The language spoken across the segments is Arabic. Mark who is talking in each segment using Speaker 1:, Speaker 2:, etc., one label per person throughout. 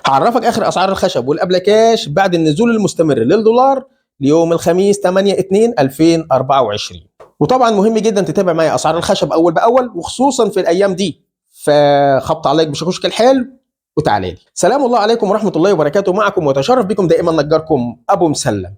Speaker 1: هعرفك اخر اسعار الخشب والابلكاش بعد النزول المستمر للدولار ليوم الخميس 8/2/2024. وطبعا مهم جدا تتابع معايا اسعار الخشب اول باول، وخصوصا في الايام دي، فخبط عليك بشكوشك الحلو وتعالى لي. سلام الله عليكم ورحمه الله وبركاته، معكم وتشرف بكم دائما نجاركم ابو مسلم.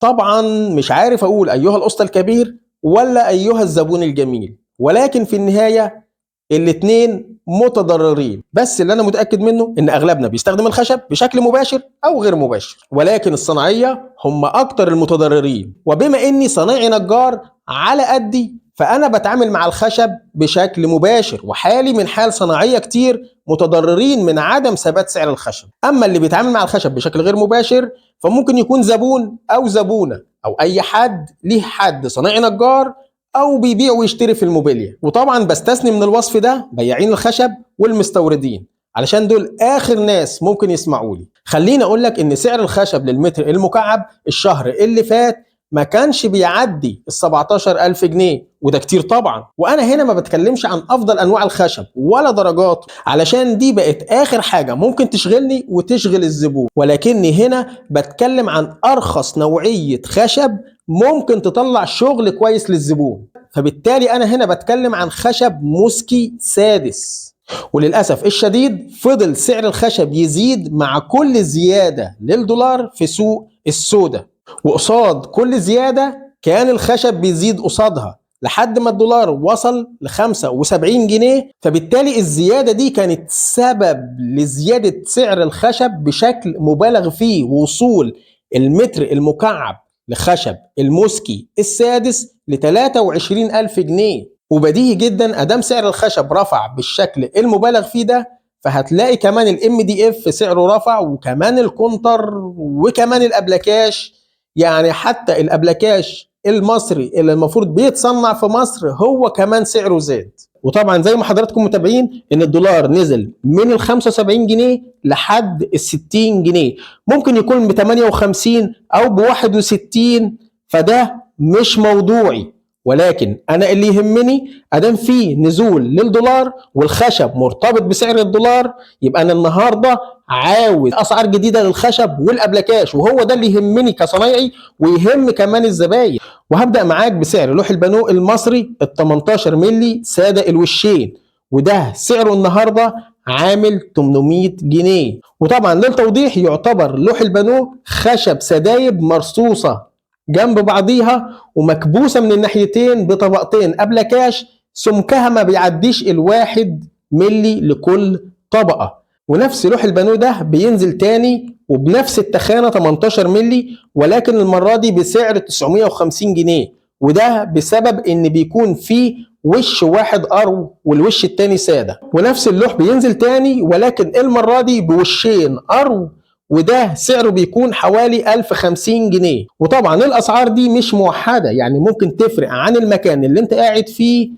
Speaker 1: طبعا مش عارف اقول ايها الاسطى الكبير ولا ايها الزبون الجميل، ولكن في النهايه الاتنين متضررين، بس اللي انا متاكد منه ان اغلبنا بيستخدم الخشب بشكل مباشر او غير مباشر، ولكن الصناعيه هم اكتر المتضررين. وبما اني صنايعي نجار على قدي، فانا بتعامل مع الخشب بشكل مباشر، وحالي من حال صناعيه كتير متضررين من عدم ثبات سعر الخشب. اما اللي بيتعامل مع الخشب بشكل غير مباشر فممكن يكون زبون او زبونه او اي حد ليه حد صنايعي نجار او بيبيع ويشتري في الموبيليا. وطبعا بستثني من الوصف ده بياعين الخشب والمستوردين، علشان دول اخر ناس ممكن يسمعوا لي. خليني اقول لك ان سعر الخشب للمتر المكعب الشهر اللي فات ما كانش بيعدي ال 17,000 جنيه، وده كتير طبعا. وانا هنا ما بتكلمش عن افضل انواع الخشب ولا درجاته، علشان دي بقت اخر حاجه ممكن تشغلني وتشغل الزبون، ولكني هنا بتكلم عن ارخص نوعيه خشب ممكن تطلع شغل كويس للزبون. فبالتالي انا هنا بتكلم عن خشب موسكي سادس. وللاسف الشديد فضل سعر الخشب يزيد مع كل زياده للدولار في سوق السوداء، وقصاد كل زياده كان الخشب بيزيد قصادها لحد ما الدولار وصل ل 75 جنيه. فبالتالي الزياده دي كانت سبب لزياده سعر الخشب بشكل مبالغ فيه، ووصول المتر المكعب لخشب الموسكي السادس ل 23,000 جنيه. وبديهي جدا ادام سعر الخشب رفع بالشكل المبالغ فيه ده، فهتلاقي كمان الام دي اف سعره رفع، وكمان الكونتر، وكمان الابلكاش. يعني حتى الابلكاش المصري اللي المفروض بيتصنع في مصر هو كمان سعره زاد. وطبعا زي ما حضراتكم متابعين ان الدولار نزل من ال 75 جنيه لحد ال 60 جنيه، ممكن يكون ب 58 او ب 61، فده مش موضوعي. ولكن انا اللي يهمني ادام في نزول للدولار والخشب مرتبط بسعر الدولار، يبقى انا النهارده عاوز اسعار جديده للخشب والابلكاش، وهو ده اللي يهمني كصنايعي ويهم كمان الزباين. وهبدا معاك بسعر لوح البانو المصري ال 18 مللي ساده الوشين، وده سعره النهارده عامل 800 جنيه. وطبعا للتوضيح يعتبر لوح البانو خشب سدايب مرصوصه جنب بعضيها ومكبوسه من الناحيتين بطبقتين ابلكاش، سمكها ما بيعديش ال1 ملي لكل طبقه. ونفس لوح البانو ده بينزل تاني وبنفس التخانه 18 ملي، ولكن المره دي بسعر 950 جنيه، وده بسبب ان بيكون فيه وش واحد ارو والوش التاني ساده. ونفس اللوح بينزل تاني ولكن المره دي بوشين ارو، وده سعره بيكون حوالي 1050 جنيه. وطبعا الاسعار دي مش موحده، يعني ممكن تفرق عن المكان اللي انت قاعد فيه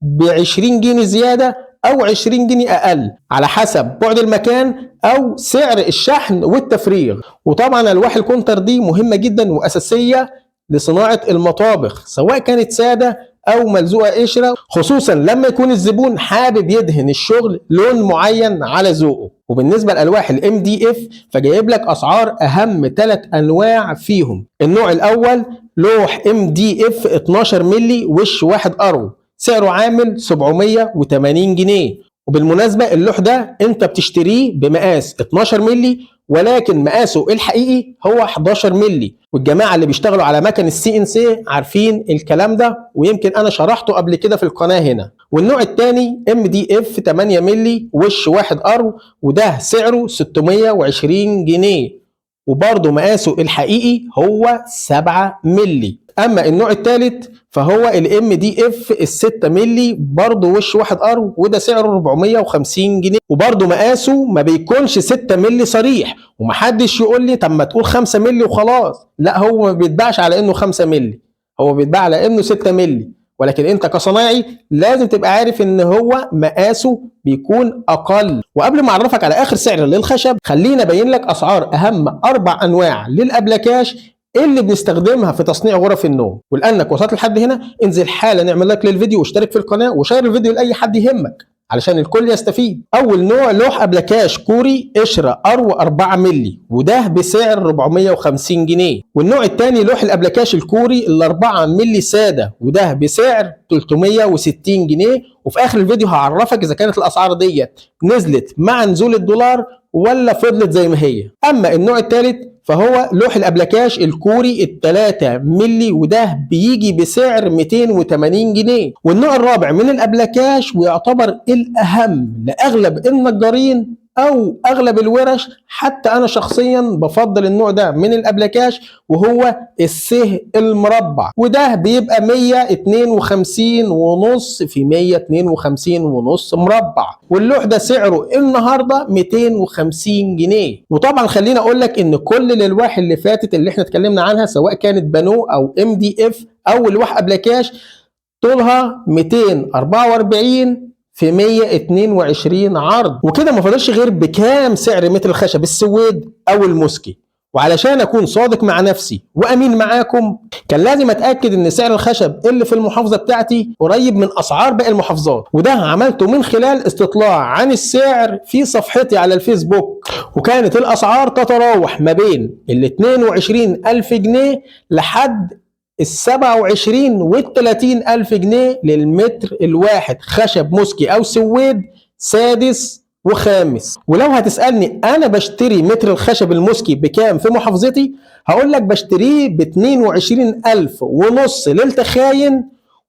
Speaker 1: ب 20 جنيه زياده او 20 جنيه اقل، على حسب بعد المكان او سعر الشحن والتفريغ. وطبعا الواح الكونتر دي مهمه جدا واساسيه لصناعه المطابخ، سواء كانت ساده او ملزوقه قشره، خصوصا لما يكون الزبون حابب يدهن الشغل لون معين على ذوقه. وبالنسبه لالواح الام دي اف فجايب لك اسعار اهم 3 انواع فيهم. النوع الاول لوح ام دي اف 12 مللي وش واحد ارو، سعره عامل 780 جنيه. وبالمناسبه اللوح ده انت بتشتريه بمقاس 12 مللي، ولكن مقاسه الحقيقي هو 11 مللي، والجماعه اللي بيشتغلوا على مكن السي ان سي عارفين الكلام ده، ويمكن انا شرحته قبل كده في القناه هنا. والنوع الثاني ام دي اف 8 مللي وش واحد ارو، وده سعره 620 جنيه، وبرضه مقاسه الحقيقي هو 7 مللي. اما النوع الثالث فهو الام دي اف ال6 مللي برضه وش واحد ارو، وده سعره 450 جنيه، وبرضه مقاسه ما بيكونش 6 مللي صريح. ومحدش يقول لي طب ما تقول 5 مللي وخلاص، لا، هو ما بيتباعش على انه 5 مللي، هو بيتباع على انه 6 مللي. ولكن انت كصنايعي لازم تبقى عارف ان هو مقاسه بيكون اقل. وقبل ما اعرفك على اخر سعر للخشب، خلينا ابين لك اسعار اهم 4 انواع للابلكاش اللي بنستخدمها في تصنيع غرف النوم. ولانك وصلت لحد هنا انزل حالا اعمل لايك للفيديو واشترك في القناه وشير الفيديو لاي حد يهمك، علشان الكل يستفيد. اول نوع لوح ابلكاش كوري قشره ارو 4 مللي وده بسعر 450 جنيه. والنوع الثاني لوح الابلكاش الكوري ال 4 مللي ساده وده بسعر 360 جنيه. وفي اخر الفيديو هعرفك اذا كانت الاسعار ديت نزلت مع نزول الدولار ولا فضلت زي ما هي. اما النوع الثالث فهو لوح الابلكاش الكوري ال 3 مللي وده بيجي بسعر 280 جنيه. والنوع الرابع من الابلكاش ويعتبر الاهم لاغلب النجارين او اغلب الورش، حتى انا شخصيا بفضل النوع ده من الابلكاش وهو السه المربع وده بيبقى 152 ونص في 152 ونص مربع. واللوح ده سعره النهارده 250 جنيه. وطبعا خليني اقول لك ان كل الالواح اللي فاتت اللي احنا اتكلمنا عنها سواء كانت بانو او MDF او لوح ابلكاش طولها 244 في 122 عرض. وكده ما فاضلش غير بكام سعر متر الخشب السويد او الموسكي. وعلشان اكون صادق مع نفسي وامين معاكم كان لازم اتاكد ان سعر الخشب اللي في المحافظه بتاعتي قريب من اسعار باقي المحافظات، وده عملته من خلال استطلاع عن السعر في صفحتي على الفيسبوك. وكانت الاسعار تتراوح ما بين ال 22,000 جنيه لحد ال 27 وال 30 ألف جنيه للمتر الواحد خشب موسكي أو سويد سادس وخامس. ولو هتسألني أنا بشتري متر الخشب الموسكي بكام في محافظتي هقول لك بشتريه ب 22 ألف ونص للتخاين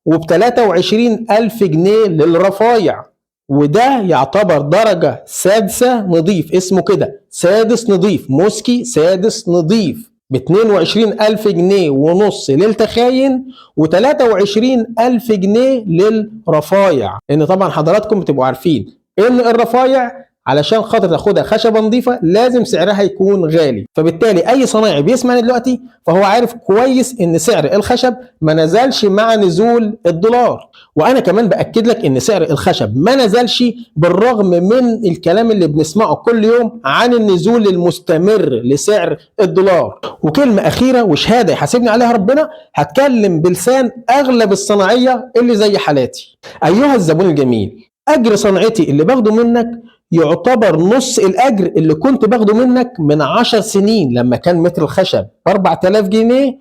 Speaker 1: وب 23 ألف جنيه للرفايع. وده يعتبر درجة سادسة نظيف، اسمه كده سادس نظيف، موسكي سادس نظيف ب 22 ألف جنيه ونص للتخاين و 23 ألف جنيه للرفايع. لأن طبعا حضراتكم بتبقوا عارفين إن الرفايع علشان خاطر تاخدها خشبة نظيفة لازم سعرها يكون غالي، فبالتالي أي صنايعي بيسمعني دلوقتي فهو عارف كويس إن سعر الخشب ما نزلش مع نزول الدولار. وأنا كمان بأكد لك إن سعر الخشب ما نزلش بالرغم من الكلام اللي بنسمعه كل يوم عن النزول المستمر لسعر الدولار. وكلمة أخيرة وشهادة يحاسبني عليها ربنا، هتكلم بلسان أغلب الصناعية اللي زي حالاتي. أيها الزبون الجميل، أجر صنعتي اللي باخده منك يعتبر نص الأجر اللي كنت باخده منك من 10 سنين لما كان متر الخشب 4000 جنيه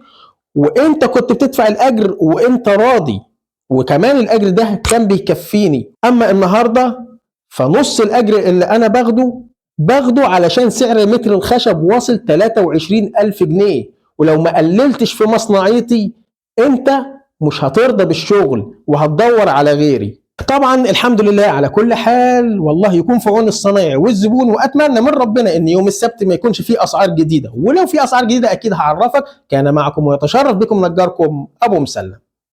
Speaker 1: وانت كنت بتدفع الأجر وانت راضي، وكمان الأجر ده كان بيكفيني. أما النهاردة فنص الأجر اللي أنا باخده علشان سعر متر الخشب واصل 23,000 جنيه. ولو ما قللتش في مصنعيتي انت مش هترضى بالشغل وهتدور على غيري. طبعا الحمد لله على كل حال، والله يكون في عون الصنايعي والزبون. واتمنى من ربنا ان يوم السبت ما يكونش فيه اسعار جديده، ولو في اسعار جديده اكيد هعرفك. كان معكم ويتشرف بكم نجاركم ابو مسلم.